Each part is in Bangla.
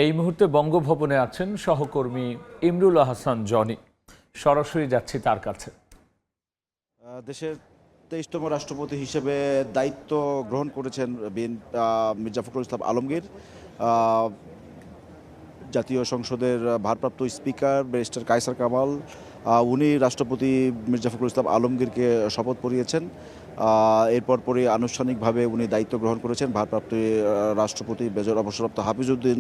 এই মুহূর্তে বঙ্গভবনে আছেন সহকর্মী ইমরুল হাসান জনি। সরাসরি যাচ্ছি তার কাছে। দেশের 23তম রাষ্ট্রপতি হিসেবে দায়িত্ব গ্রহণ করেছেন মির্জা ফখরুল ইসলাম আলমগীর। জাতীয় সংসদের ভারপ্রাপ্ত স্পিকার ব্যারিস্টার কায়সার কামাল উনি রাষ্ট্রপতি মির্জা ফখরুল ইসলাম আলমগীরকে শপথ পড়িয়েছেন। এরপর পরে আনুষ্ঠানিকভাবে উনি দায়িত্ব গ্রহণ করেছেন। ভারপ্রাপ্ত রাষ্ট্রপতি মেজর অবসরপ্রাপ্ত হাফিজউদ্দিন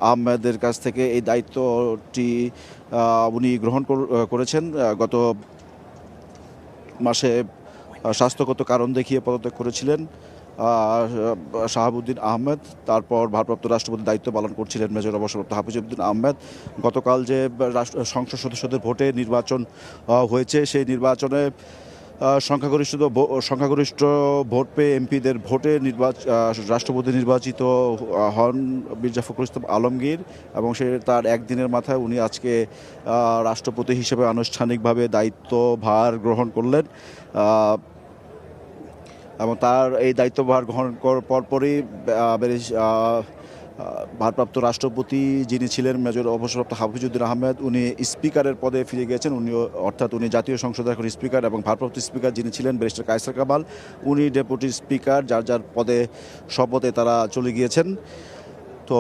আহমেদের কাছ থেকে এই দায়িত্বটি উনি গ্রহণ করেছেন। গত মাসে স্বাস্থ্যগত কারণ দেখিয়ে পদত্যাগ করেছিলেন শাহাবুদ্দিন আহমেদ। তারপর ভারপ্রাপ্ত রাষ্ট্রপতি দায়িত্ব পালন করছিলেন মেজর অবসরপ্রাপ্ত হাফিজউদ্দিন আহমেদ। গতকাল যে সংসদ সদস্যদের ভোটে নির্বাচন হয়েছে, সেই নির্বাচনে সংখ্যাগরিষ্ঠ ভোট পেয়ে এমপিদের ভোটে রাষ্ট্রপতি নির্বাচিত হন মির্জা ফখরুল ইসলাম আলমগীর, এবং তার একদিনের মাথায় উনি আজকে রাষ্ট্রপতি হিসেবে আনুষ্ঠানিকভাবে দায়িত্বভার গ্রহণ করলেন। এবং তার এই দায়িত্বভার গ্রহণ করার পরপরই ভারপ্রাপ্ত রাষ্ট্রপতি যিনি ছিলেন মেজর অবসরপ্রাপ্ত হাফিজউদ্দিন আহমেদ, উনি স্পিকারের পদে ফিরে গিয়েছেন। উনি জাতীয় সংসদের এখন স্পিকার, এবং ভারপ্রাপ্ত স্পিকার যিনি ছিলেন ব্যারিস্টার কায়সার কামাল, উনি ডেপুটি স্পিকার। যার যার পদে শপথে তারা চলে গিয়েছেন। তো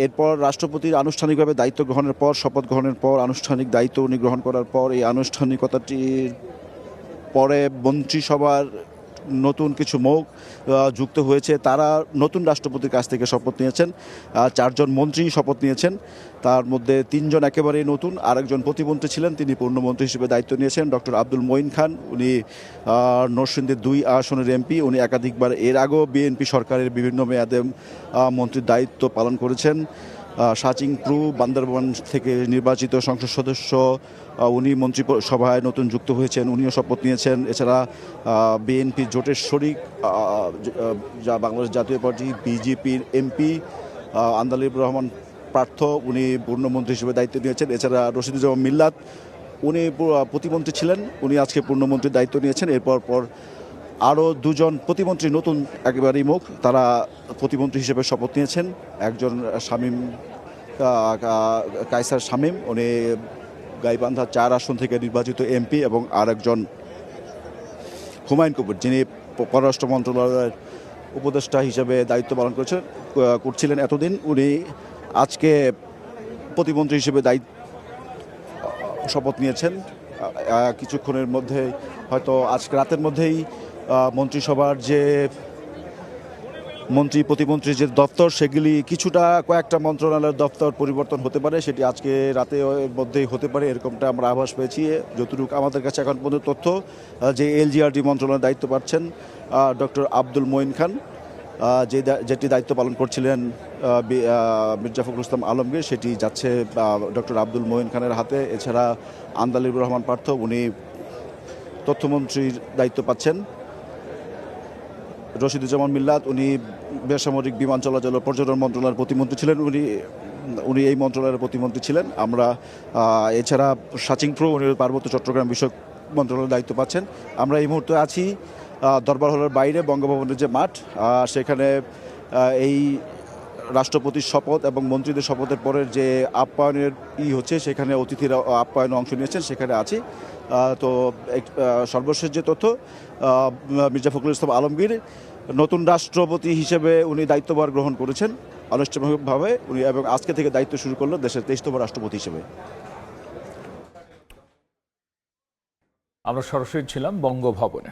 এরপর রাষ্ট্রপতির আনুষ্ঠানিকভাবে দায়িত্ব গ্রহণের পর, শপথ গ্রহণের পর, আনুষ্ঠানিক দায়িত্ব উনি গ্রহণ করার পর, এই আনুষ্ঠানিকতাটির পরে মন্ত্রিসভার নতুন কিছু মুখ যুক্ত হয়েছে। তারা নতুন রাষ্ট্রপতির কাছ থেকে শপথ নিয়েছেন। 4 জন মন্ত্রী শপথ নিয়েছেন। তার মধ্যে 3 জন একেবারেই নতুন, আরেকজন প্রতিমন্ত্রী ছিলেন, তিনি পূর্ণমন্ত্রী হিসেবে দায়িত্ব নিয়েছেন। ডক্টর আব্দুল মঈন খান, উনি নরসিংদীর 2 আসনের এমপি। উনি একাধিকবার এর আগেও বিএনপি সরকারের বিভিন্ন মেয়াদে মন্ত্রীর দায়িত্ব পালন করেছেন। শাচিংপ্রু বান্দরবান থেকে নির্বাচিত সংসদ সদস্য, উনি মন্ত্রিসভায় নতুন যুক্ত হয়েছেন, উনিও শপথ নিয়েছেন। এছাড়া বিএনপি জোটের শরিক যা বাংলাদেশ জাতীয় পার্টি বিজেপির এমপি আন্দালিবুর রহমান পার্থ, উনি পূর্ণমন্ত্রী হিসেবে দায়িত্ব নিয়েছেন। এছাড়া রশিদুজ্জামান মিল্লাত, উনি প্রতিমন্ত্রী ছিলেন, উনি আজকে পূর্ণমন্ত্রীর দায়িত্ব নিয়েছেন। এরপর আরও 2 জন প্রতিমন্ত্রী নতুন একেবারেই মুখ, তারা প্রতিমন্ত্রী হিসেবে শপথ নিয়েছেন। একজন কায়সার শামীম, উনি গাইবান্ধা 4 আসন থেকে নির্বাচিত এমপি, এবং আরেকজন হুমায়ুন কবির, যিনি পররাষ্ট্র মন্ত্রণালয়ের উপদেষ্টা হিসেবে দায়িত্ব পালন করছিলেন এতদিন। উনি আজকে প্রতিমন্ত্রী হিসেবে শপথ নিয়েছেন। কিছুক্ষণের মধ্যে, হয়তো আজকে রাতের মধ্যেই মন্ত্রিসভার যে মন্ত্রী প্রতিমন্ত্রীর যে দপ্তর, সেগুলি কয়েকটা মন্ত্রণালয়ের দপ্তর পরিবর্তন হতে পারে। সেটি আজকে রাতে মধ্যেই হতে পারে, এরকমটা আমরা আভাস পেয়েছি। যতটুকু আমাদের কাছে এখন পর্যন্ত তথ্য, যে এলজিআরডি মন্ত্রণালয়ের দায়িত্ব পাচ্ছেন ডক্টর আব্দুল মঈন খান, যেটি দায়িত্ব পালন করছিলেন মির্জা ফখরুল ইসলাম আলমগীর, সেটি যাচ্ছে ডক্টর আব্দুল মঈন খানের হাতে। এছাড়া আন্দালিবুর রহমান পার্থ, উনি তথ্যমন্ত্রীর দায়িত্ব পাচ্ছেন। রশিদুজ্জামান মিল্লাত, উনি বেসামরিক বিমান চলাচল ও পর্যটন মন্ত্রণালয়ের প্রতিমন্ত্রী ছিলেন, উনি এই মন্ত্রণালয়ের প্রতিমন্ত্রী ছিলেন। এছাড়া শাচিংপ্রু, উনি পার্বত্য চট্টগ্রাম বিষয়ক মন্ত্রণালয়ের দায়িত্ব পাচ্ছেন। আমরা এই মুহূর্তে আছি দরবার হলের বাইরে, বঙ্গভবনের যে মাঠ, সেখানে এই রাষ্ট্রপতির শপথ এবং মন্ত্রীদের শপথের পরের যে আপ্যায়নের হচ্ছে, সেখানে অতিথিরা আপ্যায়নে অংশ নিয়েছেন, সেখানে আছি। তো সর্বশেষ যে তথ্য, মির্জা ফখরুল ইসলাম আলমগীর নতুন রাষ্ট্রপতি হিসেবে উনি দায়িত্বভার গ্রহণ করেছেন আনুষ্ঠানিকভাবে, উনি, এবং আজকে থেকে দায়িত্ব শুরু করলেন দেশের 23তম রাষ্ট্রপতি হিসেবে। আমরা সরাসরি ছিলাম বঙ্গভবনে।